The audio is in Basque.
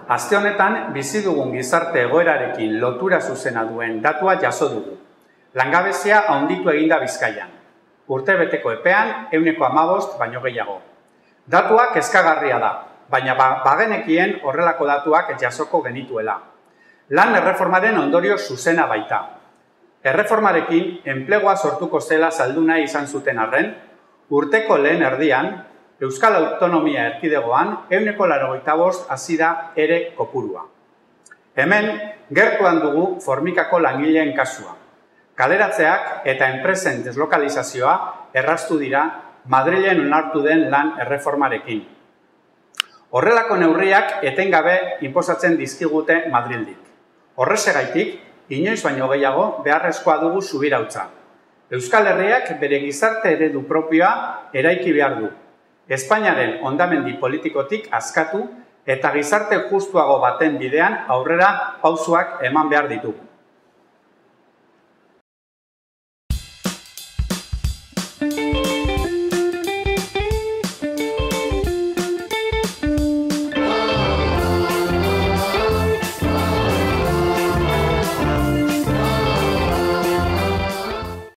Aste honetan, bizi dugun gizarte egoerarekin lotura zuzena duen datua jaso dugu. Langabezia handitu eginda Bizkaian. Urtebeteko epean, 15% baino gehiago. Datua kezkagarria da, baina bagenekien horrelako datuak jasoko genituela. Lan erreformaren ondorio zuzena baita. Erreformarekin enplegua sortuko zela saldu nahi izan zuten arren, urteko lehen erdian, Euskal Autonomia Erkidegoan 85% hasi da ere kopurua. Hemen, gertuan dugu Formikako langileen kasua. Kaleratzeak eta enpresen deslokalizazioa erraztu dira Madrilen onartu den lan erreformarekin. Horrelako neurriak etengabe inposatzen dizkigute Madrildik. Horrexegaitik, inoiz baino gehiago beharrezkoa dugu subirautza. Euskal Herriak bere gizarte eredu propioa eraiki behar du. Espainiaren hondamendi politikotik askatu eta gizarte justuago baten bidean aurrera pausoak eman behar ditugu.